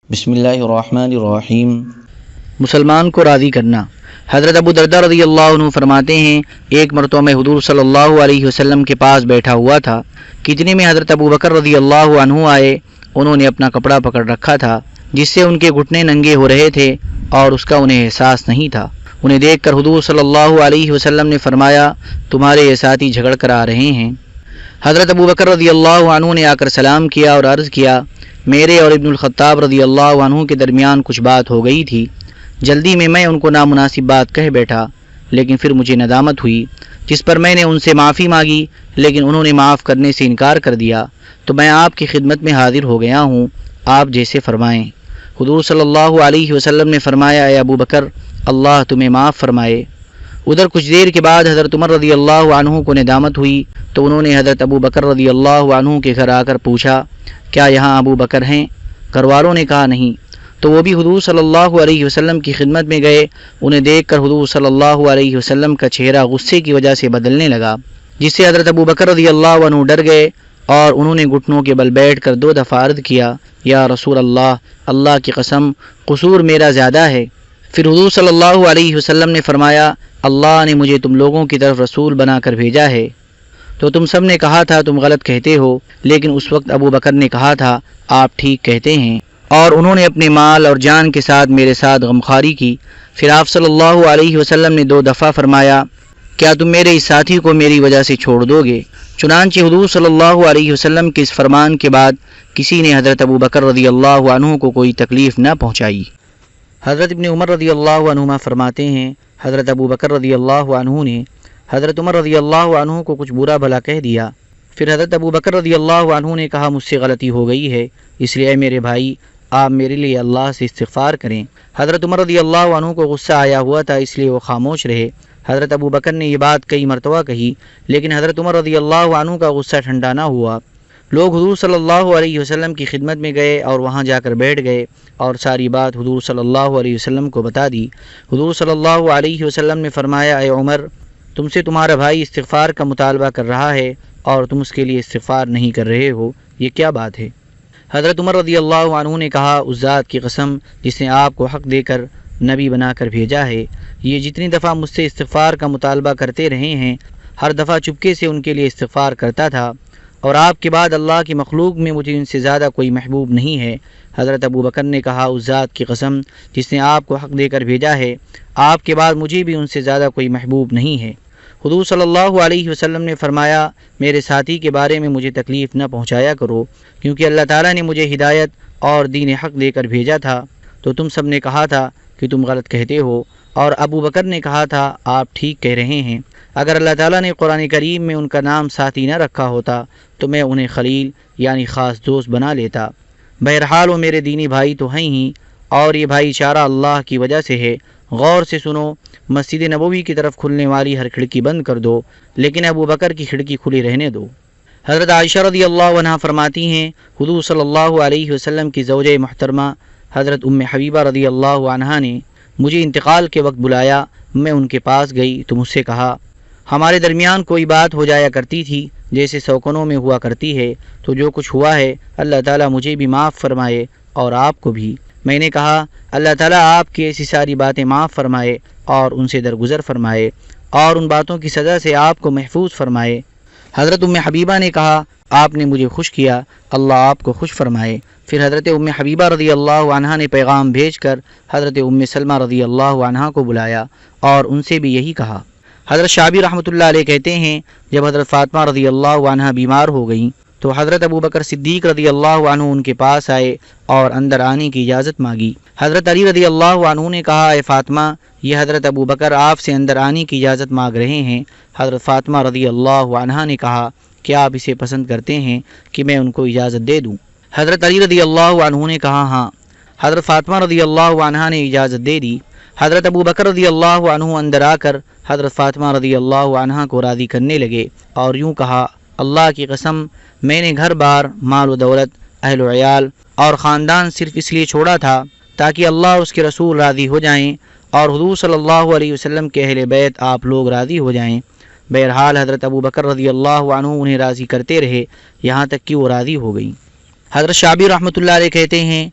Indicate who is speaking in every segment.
Speaker 1: بسم اللہ الرحمن الرحیم۔
Speaker 2: مسلمان کو راضی کرنا۔ حضرت ابو درداء رضی اللہ عنہ فرماتے ہیں، ایک مرتبہ میں حضور صلی اللہ علیہ وسلم کے پاس بیٹھا ہوا تھا، کتنے میں حضرت ابو بکر رضی اللہ عنہ آئے۔ انہوں نے اپنا کپڑا پکڑ رکھا تھا جس سے ان کے گھٹنے ننگے ہو رہے تھے اور اس کا انہیں احساس نہیں تھا۔ انہیں دیکھ کر حضور صلی اللہ علیہ وسلم نے فرمایا، تمہارے یہ ساتھی جھگڑ کر آ رہے ہیں۔ حضرت ابو بکر رضی اللہ عنہ نے آ کر سلام کیا اور عرض کیا، میرے اور ابن الخطاب رضی اللہ عنہ کے درمیان کچھ بات ہو گئی تھی، جلدی میں ان کو نامناسب بات کہہ بیٹھا، لیکن پھر مجھے ندامت ہوئی، جس پر میں نے ان سے معافی مانگی، لیکن انہوں نے معاف کرنے سے انکار کر دیا، تو میں آپ کی خدمت میں حاضر ہو گیا ہوں، آپ جیسے فرمائیں۔ حضور صلی اللہ علیہ وسلم نے فرمایا، اے ابو بکر، اللہ تمہیں معاف فرمائے۔ ادھر کچھ دیر کے بعد حضرت عمر رضی اللہ عنہ کو ندامت ہوئی، تو انہوں نے حضرت ابو بکر رضی اللہ عنہ کے گھر آ کر پوچھا، کیا یہاں ابو بکر ہیں؟ گھر والوں نے کہا نہیں، تو وہ بھی حضور صلی اللہ علیہ وسلم کی خدمت میں گئے۔ انہیں دیکھ کر حضور صلی اللہ علیہ وسلم کا چہرہ غصے کی وجہ سے بدلنے لگا، جس سے حضرت ابو بکر رضی اللہ عنہ ڈر گئے اور انہوں نے گھٹنوں کے بل بیٹھ کر 2 دفعہ عرض کیا، یا رسول اللہ، اللہ کی قسم قصور میرا زیادہ ہے۔ پھر حضور صلی اللہ علیہ وسلم نے فرمایا، اللہ نے مجھے تم لوگوں کی طرف رسول بنا کر بھیجا ہے، تو تم سب نے کہا تھا تم غلط کہتے ہو، لیکن اس وقت ابو بکر نے کہا تھا آپ ٹھیک کہتے ہیں، اور انہوں نے اپنے مال اور جان کے ساتھ میرے ساتھ غمخواری کی۔ پھر آپ صلی اللہ علیہ وسلم نے 2 دفعہ فرمایا، کیا تم میرے اس ساتھی کو میری وجہ سے چھوڑ دو گے؟ چنانچہ حضور صلی اللہ علیہ وسلم کے اس فرمان کے بعد کسی نے حضرت ابو بکر رضی اللہ عنہ کو کوئی تکلیف نہ پہنچائی۔ حضرت ابن عمر رضی اللہ عنہما فرماتے ہیں، حضرت ابو بکر رضی اللہ عنہ نے حضرت عمر رضی اللہ عنہ کو کچھ برا بھلا کہہ دیا۔ پھر حضرت ابو بکر رضی اللہ عنہ نے کہا، مجھ سے غلطی ہو گئی ہے، اس لیے اے میرے بھائی، آپ میرے لیے اللہ سے استغفار کریں۔ حضرت عمر رضی اللہ عنہ کو غصہ آیا ہوا تھا، اس لیے وہ خاموش رہے۔ حضرت ابو بکر نے یہ بات کئی مرتبہ کہی، لیکن حضرت عمر رضی اللہ عنہ کا غصہ ٹھنڈا نہ ہوا۔ لوگ حضور صلی اللہ علیہ وسلم کی خدمت میں گئے اور وہاں جا کر بیٹھ گئے اور ساری بات حضور صلی اللہ علیہ وسلم کو بتا دی۔ حضور صلی اللہ علیہ وسلم نے فرمایا، اے عمر، تم سے تمہارا بھائی استغفار کا مطالبہ کر رہا ہے اور تم اس کے لیے استغفار نہیں کر رہے ہو، یہ کیا بات ہے؟ حضرت عمر رضی اللہ عنہ نے کہا، اس ذات کی قسم جس نے آپ کو حق دے کر نبی بنا کر بھیجا ہے، یہ جتنی دفعہ مجھ سے استغفار کا مطالبہ کرتے رہے ہیں، ہر دفعہ چپکے سے ان کے لیے استغفار کرتا تھا، اور آپ کے بعد اللہ کی مخلوق میں مجھے ان سے زیادہ کوئی محبوب نہیں ہے۔ حضرت ابو بکر نے کہا، اس ذات کی قسم جس نے آپ کو حق دے کر بھیجا ہے، آپ کے بعد مجھے بھی ان سے زیادہ کوئی محبوب نہیں ہے۔ حضور صلی اللہ علیہ وسلم نے فرمایا، میرے ساتھی کے بارے میں مجھے تکلیف نہ پہنچایا کرو، کیونکہ اللہ تعالیٰ نے مجھے ہدایت اور دین حق دے کر بھیجا تھا، تو تم سب نے کہا تھا کہ تم غلط کہتے ہو، اور ابو بکر نے کہا تھا آپ ٹھیک کہہ رہے ہیں۔ اگر اللہ تعالیٰ نے قرآن کریم میں ان کا نام ساتھی نہ رکھا ہوتا تو میں انہیں خلیل یعنی خاص دوست بنا لیتا۔ بہرحال وہ میرے دینی بھائی تو ہیں ہی، اور یہ بھائی چارہ اللہ کی وجہ سے ہے۔ غور سے سنو، مسجد نبوی کی طرف کھلنے والی ہر کھڑکی بند کر دو، لیکن ابو بکر کی کھڑکی کھلی رہنے دو۔ حضرت عائشہ رضی اللہ عنہ فرماتی ہیں، حضور صلی اللہ علیہ وسلم کی زوجہ محترمہ حضرت ام حبیبہ رضی اللہ عنہا نے مجھے انتقال کے وقت بلایا۔ میں ان کے پاس گئی تو مجھ سے کہا، ہمارے درمیان کوئی بات ہو جایا کرتی تھی جیسے سوکنوں میں ہوا کرتی ہے، تو جو کچھ ہوا ہے اللہ تعالیٰ مجھے بھی معاف فرمائے اور آپ کو بھی۔ میں نے کہا، اللہ تعالیٰ آپ کی ایسی ساری باتیں معاف فرمائے اور ان سے درگزر فرمائے، اور ان باتوں کی سزا سے آپ کو محفوظ فرمائے۔ حضرت ام حبیبہ نے کہا، آپ نے مجھے خوش کیا، اللہ آپ کو خوش فرمائے۔ پھر حضرت ام حبیبہ رضی اللہ عنہا نے پیغام بھیج کر حضرت ام سلمہ رضی اللہ عنہا کو بلایا اور ان سے بھی یہی کہا۔ حضرت شعبی رحمۃ اللہ علیہ کہتے ہیں، جب حضرت فاطمہ رضی اللہ عنہا بیمار ہو گئیں تو حضرت ابو بکر صدیق رضی اللہ عنہ ان کے پاس آئے اور اندر آنے کی اجازت مانگی۔ حضرت علی رضی اللہ عنہ نے کہا، اے فاطمہ، یہ حضرت ابو بکر آپ سے اندر آنے کی اجازت مانگ رہے ہیں۔ حضرت فاطمہ رضی اللہ عنہا نے کہا، کیا آپ اسے پسند کرتے ہیں کہ میں ان کو اجازت دے دوں؟ حضرت علی رضی اللہ عنہ نے کہا، ہاں۔ حضرت فاطمہ رضی اللہ عنہا نے اجازت دے دی۔ حضرت ابو بکر رضی اللہ عنہ اندر آ کر حضرت فاطمہ رضی اللہ عنہا کو راضی کرنے لگے اور یوں کہا، اللہ کی قسم، میں نے گھر بار، مال و دولت، اہل و عیال اور خاندان صرف اس لیے چھوڑا تھا تاکہ اللہ اور اس کے رسول راضی ہو جائیں اور حضور صلی اللہ علیہ وسلم کے اہل بیت آپ لوگ راضی ہو جائیں۔ بہرحال حضرت ابو بکر رضی اللہ عنہ انہیں راضی کرتے رہے یہاں تک کہ وہ راضی ہو گئیں۔ حضرت شعبی رحمۃ اللہ علیہ کہتے ہیں،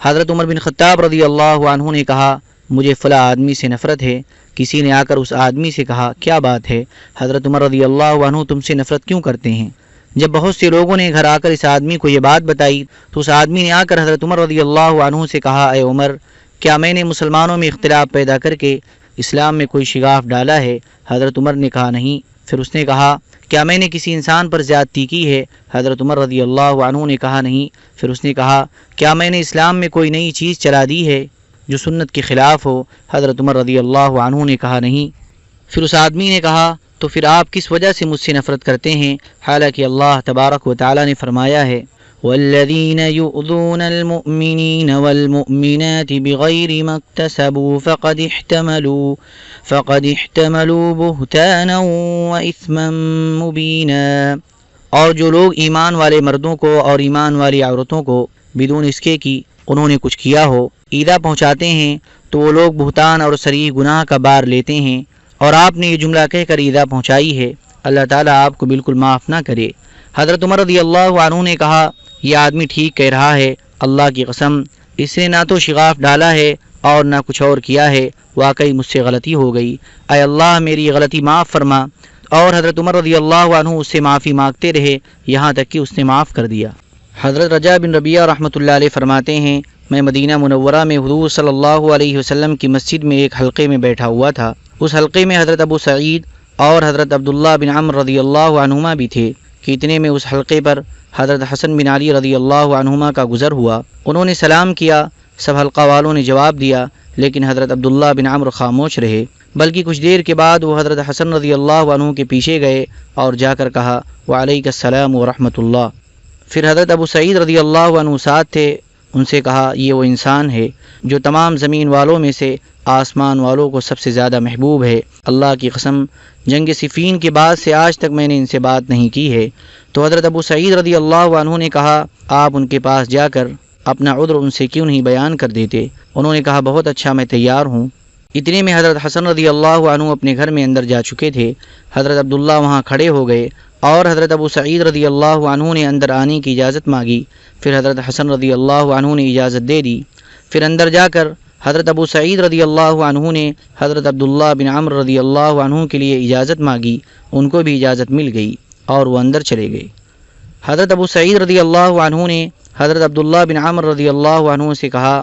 Speaker 2: حضرت عمر بن خطاب رضی اللہ عنہ نے کہا مجھے فلاں آدمی سے نفرت ہے۔ کسی نے آ کر اس آدمی سے کہا کیا بات ہے؟ حضرت عمر رضی اللہ عنہ تم سے نفرت کیوں کرتے ہیں؟ جب بہت سے لوگوں نے گھر آ کر اس آدمی کو یہ بات بتائی تو اس آدمی نے آ کر حضرت عمر رضی اللہ عنہ سے کہا اے عمر، کیا میں نے مسلمانوں میں اختلاف پیدا کر کے اسلام میں کوئی شگاف ڈالا ہے؟ حضرت عمر نے کہا نہیں۔ پھر اس نے کہا کیا میں نے کسی انسان پر زیادتی کی ہے؟ حضرت عمر رضی اللہ عنہ نے کہا نہیں۔ پھر اس نے کہا کیا میں نے اسلام میں کوئی نئی چیز چلا دی ہے جو سنت کے خلاف ہو؟ حضرت عمر رضی اللہ عنہ نے کہا نہیں۔ پھر اس آدمی نے کہا تو پھر آپ کس وجہ سے مجھ سے نفرت کرتے ہیں، حالانکہ اللہ تبارک و تعالی نے فرمایا ہے والذین یؤذون المؤمنین والمؤمنات بغیر ما اکتسبوا فقد احتملوا بہتانا واثما مبینا، اور جو لوگ ایمان والے مردوں کو اور ایمان والی عورتوں کو بدون اس کے کہ انہوں نے کچھ کیا ہو ایذا پہنچاتے ہیں تو وہ لوگ بہتان اور صریح گناہ کا بار لیتے ہیں، اور آپ نے یہ جملہ کہہ کر ایذا پہنچائی ہے، اللہ تعالیٰ آپ کو بالکل معاف نہ کرے۔ حضرت عمر رضی اللہ عنہ نے کہا یہ آدمی ٹھیک کہہ رہا ہے، اللہ کی قسم اس نے نہ تو شگاف ڈالا ہے اور نہ کچھ اور کیا ہے، واقعی مجھ سے غلطی ہو گئی، اے اللہ میری غلطی معاف فرما۔ اور حضرت عمر رضی اللہ عنہ اس سے معافی مانگتے رہے یہاں تک کہ اس نے معاف کر دیا۔ حضرت رجاء بن ربیعہ رحمۃ اللہ علیہ فرماتے ہیں میں مدینہ منورہ میں حضور صلی اللہ علیہ وسلم کی مسجد میں ایک حلقے میں بیٹھا ہوا تھا۔ اس حلقے میں حضرت ابو سعید اور حضرت عبداللہ بن عمر رضی اللہ عنہما بھی تھے کہ اتنے میں اس حلقے پر حضرت حسن بن علی رضی اللہ عنہما کا گزر ہوا۔ انہوں نے سلام کیا، سب حلقہ والوں نے جواب دیا، لیکن حضرت عبداللہ بن عمر خاموش رہے، بلکہ کچھ دیر کے بعد وہ حضرت حسن رضی اللہ عنہ کے پیچھے گئے اور جا کر کہا وعلیک السلام ورحمۃ اللہ۔ پھر حضرت ابو سعید رضی اللہ عنہ ساتھ تھے، ان سے کہا یہ وہ انسان ہے جو تمام زمین والوں میں سے آسمان والوں کو سب سے زیادہ محبوب ہے، اللہ کی قسم جنگ صفین کے بعد سے آج تک میں نے ان سے بات نہیں کی ہے۔ تو حضرت ابو سعید رضی اللہ عنہ نے کہا آپ ان کے پاس جا کر اپنا عذر ان سے کیوں نہیں بیان کر دیتے؟ انہوں نے کہا بہت اچھا، میں تیار ہوں۔ اتنے میں حضرت حسن رضی اللہ عنہ اپنے گھر میں اندر جا چکے تھے، حضرت عبداللہ وہاں کھڑے ہو گئے اور حضرت ابو سعید رضی اللہ عنہ نے اندر آنے کی اجازت مانگی، پھر حضرت حسن رضی اللہ عنہ نے اجازت دے دی۔ پھر اندر جا کر حضرت ابو سعید رضی اللہ عنہ نے حضرت عبداللہ بن عمر رضی اللہ عنہ کے لیے اجازت مانگی، ان کو بھی اجازت مل گئی اور وہ اندر چلے گئے۔ حضرت ابو سعید رضی اللہ عنہ نے حضرت عبداللہ بن عمر رضی اللہ عنہ سے کہا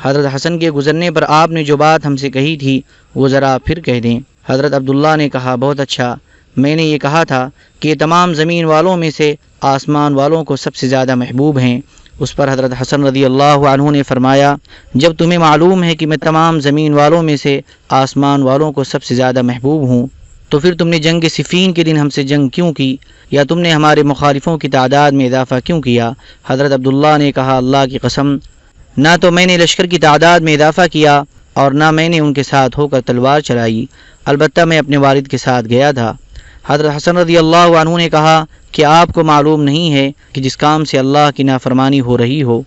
Speaker 2: حضرت حسن کے گزرنے پر آپ نے جو بات ہم سے کہی تھی وہ ذرا پھر کہہ دیں۔ حضرت عبداللہ نے کہا بہت اچھا، میں نے یہ کہا تھا کہ تمام زمین والوں میں سے آسمان والوں کو سب سے زیادہ محبوب ہیں۔ اس پر حضرت حسن رضی اللہ عنہ نے فرمایا جب تمہیں معلوم ہے کہ میں تمام زمین والوں میں سے آسمان والوں کو سب سے زیادہ محبوب ہوں تو پھر تم نے جنگ صفین کے دن ہم سے جنگ کیوں کی، یا تم نے ہمارے مخالفوں کی تعداد میں اضافہ کیوں کیا؟ حضرت عبداللہ نے کہا اللہ کی قسم نہ تو میں نے لشکر کی تعداد میں اضافہ کیا اور نہ میں نے ان کے ساتھ ہو کر تلوار چلائی، البتہ میں اپنے والد کے ساتھ گیا تھا۔ حضرت حسن رضی اللہ عنہ نے کہا کہ آپ کو معلوم نہیں ہے کہ جس کام سے اللہ کی نافرمانی ہو رہی ہو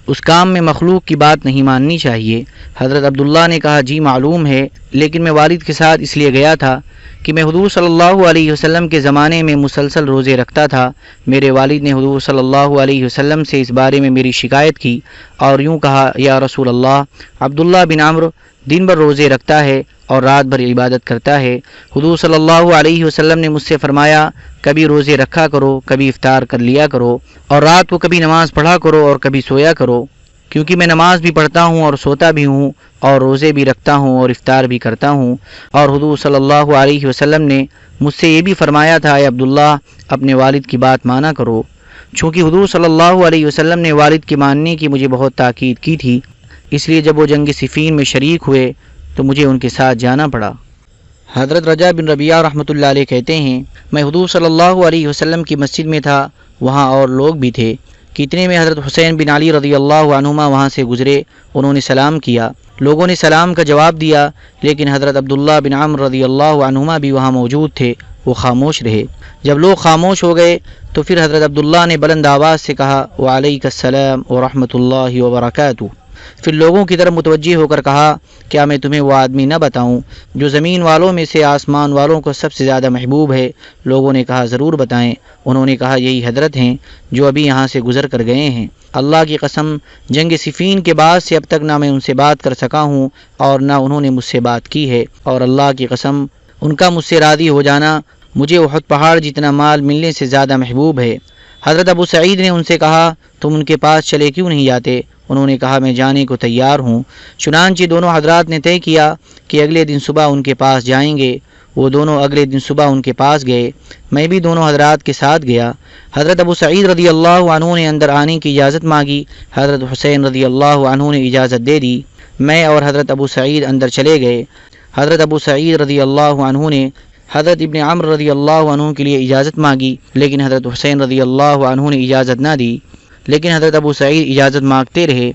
Speaker 2: اس کام میں مخلوق کی بات نہیں ماننی چاہیے؟ حضرت عبداللہ نے کہا جی معلوم ہے، لیکن میں والد کے ساتھ اس لیے گیا تھا کہ میں حضور صلی اللہ علیہ وسلم کے زمانے میں مسلسل روزے رکھتا تھا۔ میرے والد نے حضور صلی اللہ علیہ وسلم سے اس بارے میں میری شکایت کی اور یوں کہا یا رسول اللہ، عبداللہ بن عمرو دن بھر روزے رکھتا ہے اور رات بھر عبادت کرتا ہے۔ حضور صلی اللہ علیہ وسلم نے مجھ سے فرمایا کبھی روزے رکھا کرو، کبھی افطار کر لیا کرو، اور رات کو کبھی نماز پڑھا کرو اور کبھی سویا کرو، کیونکہ میں نماز بھی پڑھتا ہوں اور سوتا بھی ہوں اور روزے بھی رکھتا ہوں اور افطار بھی کرتا ہوں۔ اور حضور صلی اللہ علیہ وسلم نے مجھ سے یہ بھی فرمایا تھا اے عبداللہ اپنے والد کی بات مانا کرو۔ چونکہ حضور صلی اللہ علیہ وسلم نے والد کی ماننے کی مجھے بہت تاکید کی تھی، اس لیے جب وہ جنگ صفین میں شریک ہوئے تو مجھے ان کے ساتھ جانا پڑا۔ حضرت رجاء بن ربیعہ رحمۃ اللہ علیہ کہتے ہیں میں حضور صلی اللہ علیہ وسلم کی مسجد میں تھا، وہاں اور لوگ بھی تھے، کتنے میں حضرت حسین بن علی رضی اللہ عنہما وہاں سے گزرے، انہوں نے سلام کیا، لوگوں نے سلام کا جواب دیا، لیکن حضرت عبداللہ بن عمر رضی اللہ عنہما بھی وہاں موجود تھے، وہ خاموش رہے۔ جب لوگ خاموش ہو گئے تو پھر حضرت عبداللہ نے بلند آواز سے کہا وعلیک السلام ورحمۃ اللہ وبرکاتہ۔ پھر لوگوں کی طرف متوجہ ہو کر کہا کیا میں تمہیں وہ آدمی نہ بتاؤں جو زمین والوں میں سے آسمان والوں کو سب سے زیادہ محبوب ہے؟ لوگوں نے کہا ضرور بتائیں۔ انہوں نے کہا یہی حضرت ہیں جو ابھی یہاں سے گزر کر گئے ہیں۔ اللہ کی قسم جنگ صفین کے بعد سے اب تک نہ میں ان سے بات کر سکا ہوں اور نہ انہوں نے مجھ سے بات کی ہے، اور اللہ کی قسم ان کا مجھ سے راضی ہو جانا مجھے احد پہاڑ جتنا مال ملنے سے زیادہ محبوب ہے۔ حضرت ابو سعید نے ان سے کہا تم ان کے پاس چلے کیوں نہیں جاتے؟ انہوں نے کہا میں جانے کو تیار ہوں۔ چنانچہ دونوں حضرات نے طے کیا کہ اگلے دن صبح ان کے پاس جائیں گے۔ وہ دونوں اگلے دن صبح ان کے پاس گئے۔ میں بھی دونوں حضرات کے ساتھ گیا۔ حضرت ابو سعید رضی اللہ عنہ نے اندر آنے کی اجازت مانگی۔ حضرت حسین رضی اللہ عنہ نے اجازت دے دی۔ میں اور حضرت ابو سعید اندر چلے گئے۔ حضرت ابو سعید رضی اللہ عنہ نے حضرت ابن عمرو رضی اللہ عنہ کے لیے اجازت مانگی، لیکن حضرت حسین رضی اللہ عنہ نے اجازت نہ دی، لیکن حضرت ابو سعید اجازت مانگتے رہے۔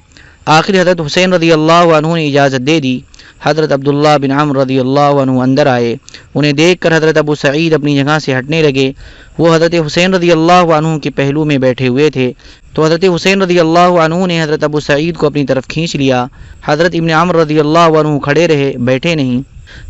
Speaker 2: آخر حضرت حسین رضی اللہ عنہ نے اجازت دے دی۔ حضرت عبداللہ بن عمرو رضی اللہ عنہ اندر آئے۔ انہیں دیکھ کر حضرت ابو سعید اپنی جگہ سے ہٹنے لگے۔ وہ حضرت حسین رضی اللہ عنہ کے پہلو میں بیٹھے ہوئے تھے، تو حضرت حسین رضی اللہ عنہ نے حضرت ابو سعید کو اپنی طرف کھینچ لیا۔ حضرت ابن عمرو رضی اللہ عنہ کھڑے رہے، بیٹھے نہیں۔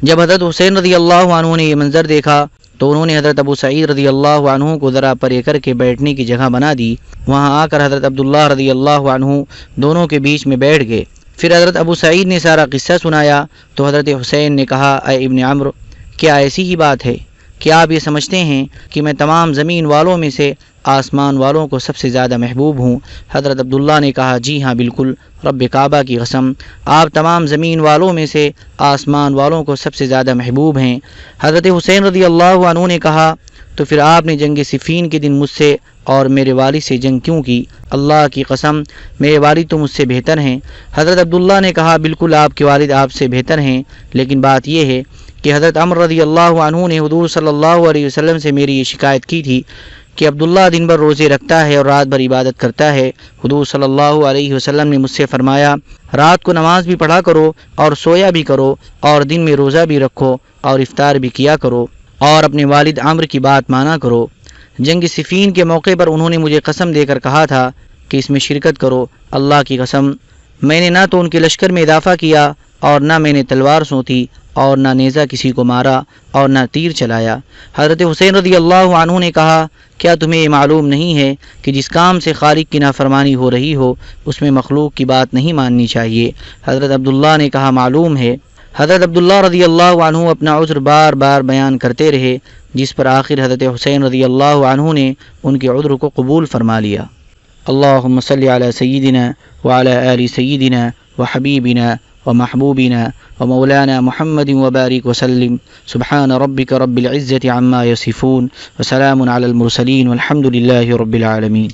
Speaker 2: جب حضرت حسین رضی اللہ عنہ نے یہ منظر دیکھا تو انہوں نے حضرت ابو سعید رضی اللہ عنہ کو ذرا پرے کر کے بیٹھنے کی جگہ بنا دی۔ وہاں آ کر حضرت عبداللہ رضی اللہ عنہ دونوں کے بیچ میں بیٹھ گئے۔ پھر حضرت ابو سعید نے سارا قصہ سنایا تو حضرت حسین نے کہا اے ابن عمرو، کیا ایسی ہی بات ہے؟ کیا آپ یہ سمجھتے ہیں کہ میں تمام زمین والوں میں سے آسمان والوں کو سب سے زیادہ محبوب ہوں؟ حضرت عبداللہ نے کہا جی ہاں بالکل، رب کعبہ کی قسم آپ تمام زمین والوں میں سے آسمان والوں کو سب سے زیادہ محبوب ہیں۔ حضرت حسین رضی اللہ عنہ نے کہا تو پھر آپ نے جنگ صفین کے دن مجھ سے اور میرے والد سے جنگ کیوں کی؟ اللہ کی قسم میرے والد تو مجھ سے بہتر ہیں۔ حضرت عبداللہ نے کہا بالکل آپ کے والد آپ سے بہتر ہیں، لیکن بات یہ ہے کہ حضرت عمر رضی اللہ عنہ نے حضور صلی اللہ علیہ وسلم سے میری یہ شکایت کی تھی کہ عبداللہ دن بھر روزے رکھتا ہے اور رات بھر عبادت کرتا ہے۔ حضور صلی اللہ علیہ وسلم نے مجھ سے فرمایا رات کو نماز بھی پڑھا کرو اور سویا بھی کرو، اور دن میں روزہ بھی رکھو اور افطار بھی کیا کرو، اور اپنے والد عمرو کی بات مانا کرو۔ جنگ صفین کے موقع پر انہوں نے مجھے قسم دے کر کہا تھا کہ اس میں شرکت کرو۔ اللہ کی قسم میں نے نہ تو ان کے لشکر میں اضافہ کیا اور نہ میں نے تلوار سونتی اور نہ نیزہ کسی کو مارا اور نہ تیر چلایا۔ حضرت حسین رضی اللہ عنہ نے کہا کیا تمہیں یہ معلوم نہیں ہے کہ جس کام سے خالق کی نافرمانی ہو رہی ہو اس میں مخلوق کی بات نہیں ماننی چاہیے؟ حضرت عبداللہ نے کہا معلوم ہے۔ حضرت عبداللہ رضی اللہ عنہ اپنا عذر بار بار بیان کرتے رہے، جس پر آخر حضرت حسین رضی اللہ عنہ نے ان کے عذر کو قبول فرما لیا۔ اللہم صلی علی سیدنا وعلی آل سیدنا وحبیبنا ومحبوبنا ومولانا محمد وبارک وسلم۔ سبحان ربک رب العزة عما یصفون وسلام علی المرسلین والحمد للہ رب العالمین۔